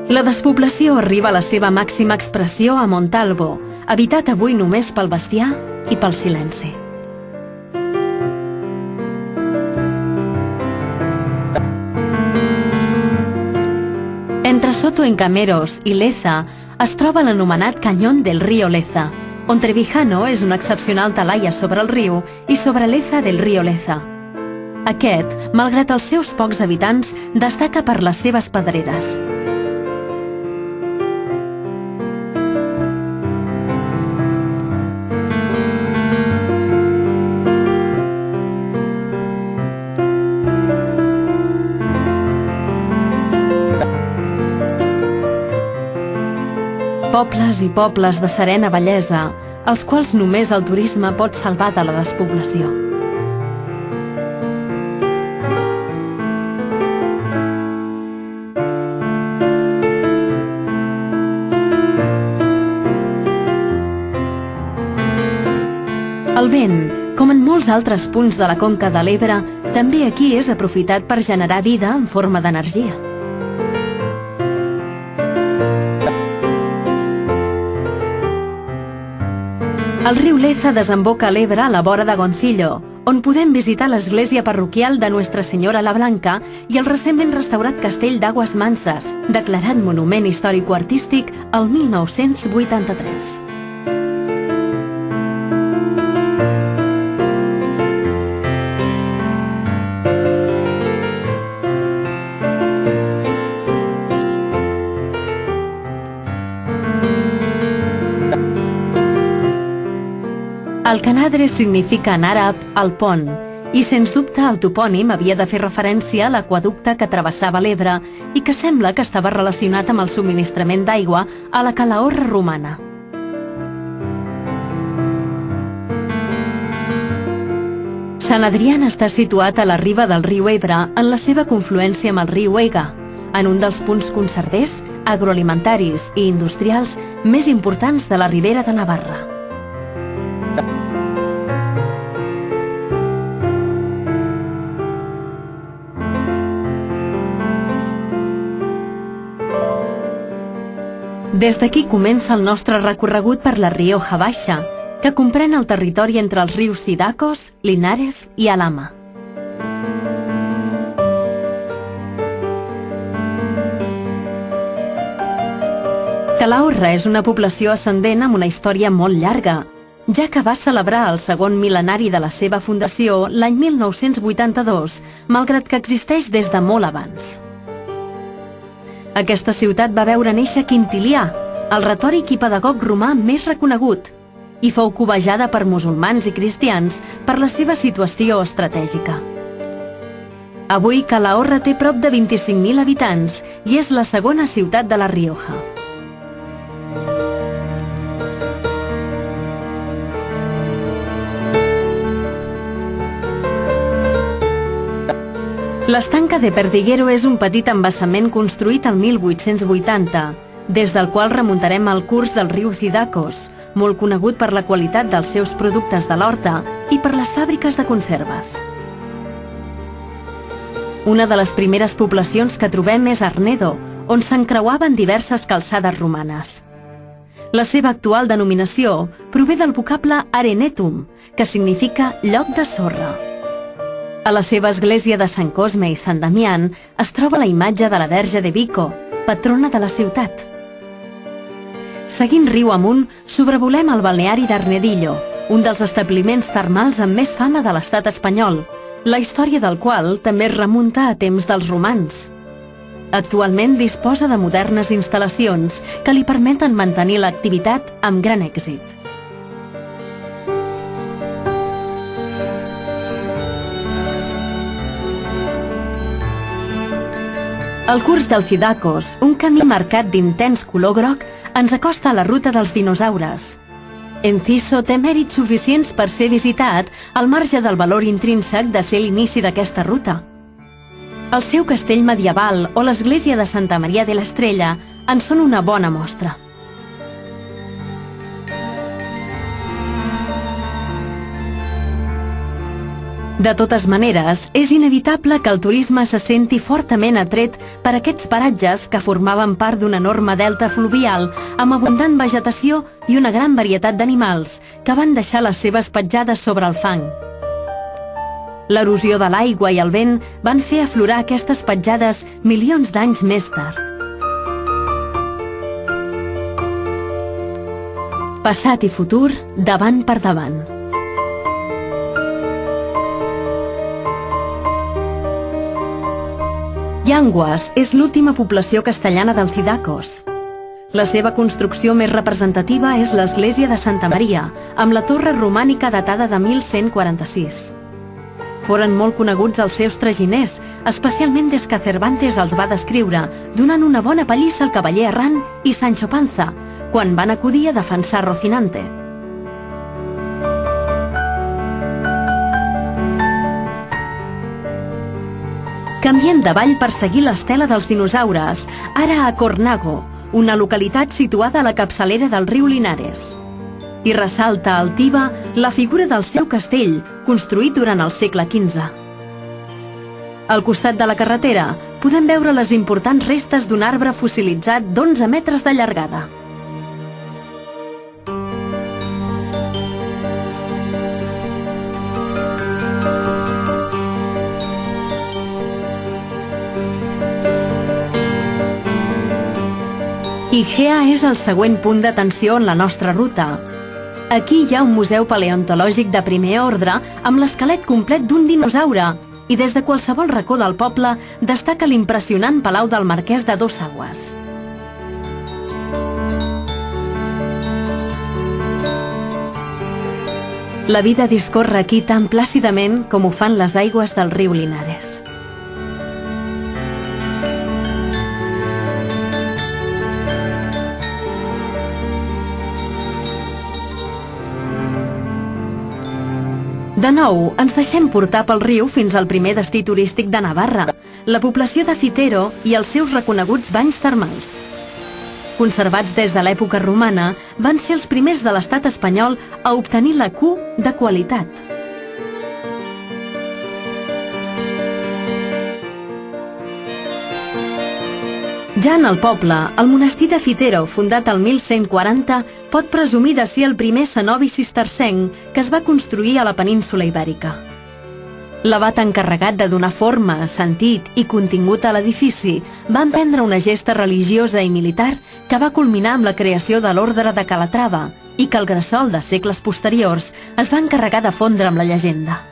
La despoblació arriba a la seva màxima expressió a Montalvo, habitat avui només pel bestiar i pel silenci. Entre Soto en Cameros i Leza es troba l'anomenat Cañón del Río Leza, on Trevijano és una excepcional talaia sobre el riu i sobre Leza del Río Leza. Aquest, malgrat els seus pocs habitants, destaca per les seves pedreres. Pobles i pobles de serena bellesa, els quals només el turisme pot salvar de la despoblació. El vent, com en molts altres punts de la conca de l'Ebre, també aquí és aprofitat per generar vida en forma d'energia. El riu Leza desemboca a l'Ebre a la vora de Goncillo, on podem visitar l'església parroquial de Nuestra Senyora la Blanca i el recentment restaurat castell d'Aguas Manses, declarat Monument Històrico-Artístic el 1983. Alcanadre significa en àrab el pont, i sens dubte el topònim havia de fer referència a l'aqüeducte que travessava l'Ebre i que sembla que estava relacionat amb el subministrament d'aigua a la Calahorra romana. Sant Adrià està situat a la riba del riu Ebre en la seva confluència amb el riu Ega, en un dels punts conservers, agroalimentaris i industrials més importants de la Ribera de Navarra. Des d'aquí comença el nostre recorregut per la Rioja Baixa, que comprèn el territori entre els rius Cidacos, Linares i Alhama. Calahorra és una població ascendent amb una història molt llarga, ja que va celebrar el segon mil·lenari de la seva fundació l'any 1982, malgrat que existeix des de molt abans. Aquesta ciutat va veure néixer Quintilià, el retòric i pedagog romà més reconegut, i fou cobejada per musulmans i cristians per la seva situació estratègica. Avui Calahorra té prop de 25.000 habitants i és la segona ciutat de la Rioja. L'Estanca de Perdiguero és un petit embassament construït el 1880, des del qual remuntarem al curs del riu Cidacos, molt conegut per la qualitat dels seus productes de l'horta i per les fàbriques de conserves. Una de les primeres poblacions que trobem és Arnedo, on s'encreuaven diverses calçades romanes. La seva actual denominació prové del vocable Arenetum, que significa lloc de sorra. A la seva església de Sant Cosme i Sant Damián es troba la imatge de la Verge de Vico, patrona de la ciutat. Seguint riu amunt, sobrevolem el balneari d'Arnedillo, un dels establiments termals amb més fama de l'estat espanyol, la història del qual també es remunta a temps dels romans. Actualment disposa de modernes instal·lacions que li permeten mantenir l'activitat amb gran èxit. Al curs del Cidacos, un camí marcat d'intens color groc ens acosta a la ruta dels dinosaures. Enciso té mèrits suficients per ser visitat al marge del valor intrínsec de ser l'inici d'aquesta ruta. El seu castell medieval o l'església de Santa Maria de l'Estrella en són una bona mostra. De totes maneres, és inevitable que el turisme se senti fortament atret per aquests paratges que formaven part d'un enorme delta fluvial amb abundant vegetació i una gran varietat d'animals que van deixar les seves petjades sobre el fang. L'erosió de l'aigua i el vent van fer aflorar aquestes petjades milions d'anys més tard. Passat i futur, davant per davant. Llanguas és l'última població castellana d'Alcidacos. La seva construcció més representativa és l'església de Santa Maria, amb la torre romànica datada de 1146. Foren molt coneguts els seus traginers, especialment des que Cervantes els va descriure, donant una bona pallissa al cavaller errant i Sancho Panza, quan van acudir a defensar Rocinante. Canviem de vall per seguir l'estela dels dinosaures, ara a Cornago, una localitat situada a la capçalera del riu Linares. I ressalta altiva la figura del seu castell, construït durant el segle XV. Al costat de la carretera podem veure les importants restes d'un arbre fossilitzat d'11 metres de llargada. Igea és el següent punt d'atenció en la nostra ruta. Aquí hi ha un museu paleontològic de primer ordre amb l'esquelet complet d'un dinosaure i des de qualsevol racó del poble destaca l'impressionant Palau del Marquès de Dosaigües. La vida discorre aquí tan plàcidament com ho fan les aigües del riu Linares. De nou, ens deixem portar pel riu fins al primer destí turístic de Navarra, la població de Fitero i els seus reconeguts banys termals. Conservats des de l'època romana, van ser els primers de l'estat espanyol a obtenir la Q de qualitat. Ja en el poble, el monestir de Fitero, fundat el 1140, pot presumir de ser el primer cenobi cistercenc que es va construir a la península Ibèrica. L'abat encarregat de donar forma, sentit i contingut a l'edifici va emprendre una gesta religiosa i militar que va culminar amb la creació de l'Orde de Calatrava i que el Gresol de segles posteriors es va encarregar de fondre amb la llegenda.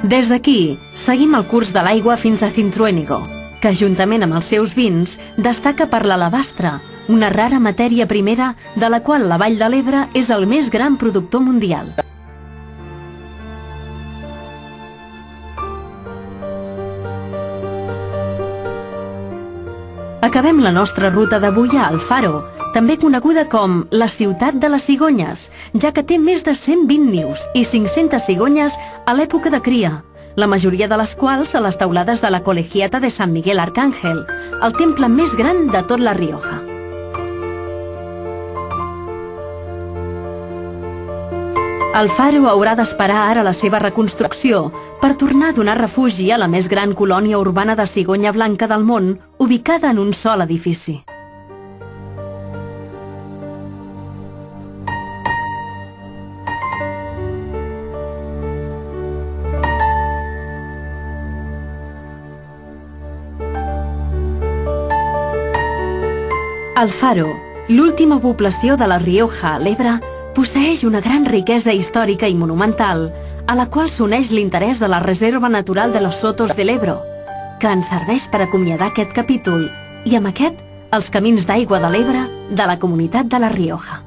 Des d'aquí, seguim el curs de l'aigua fins a Cintruénigo, que juntament amb els seus vins destaca per l'alabastre, una rara matèria primera de la qual la Vall de l'Ebre és el més gran productor mundial. Acabem la nostra ruta d'avui a Alfaro, també coneguda com la ciutat de les cigonyes, ja que té més de 120 nius i 500 cigonyes a l'època de cria, la majoria de les quals a les teulades de la Colegiata de Sant Miguel Arcángel, el temple més gran de tot La Rioja. Alfaro haurà d'esperar ara la seva reconstrucció per tornar a donar refugi a la més gran colònia urbana de cigonya blanca del món, ubicada en un sol edifici. Alfaro, l'última població de La Rioja a l'Ebre, posseeix una gran riquesa històrica i monumental, a la qual s'uneix l'interès de la Reserva Natural de los Sotos de l'Ebro, que ens serveix per acomiadar aquest capítol, i amb aquest, els camins d'aigua de l'Ebre de la comunitat de La Rioja.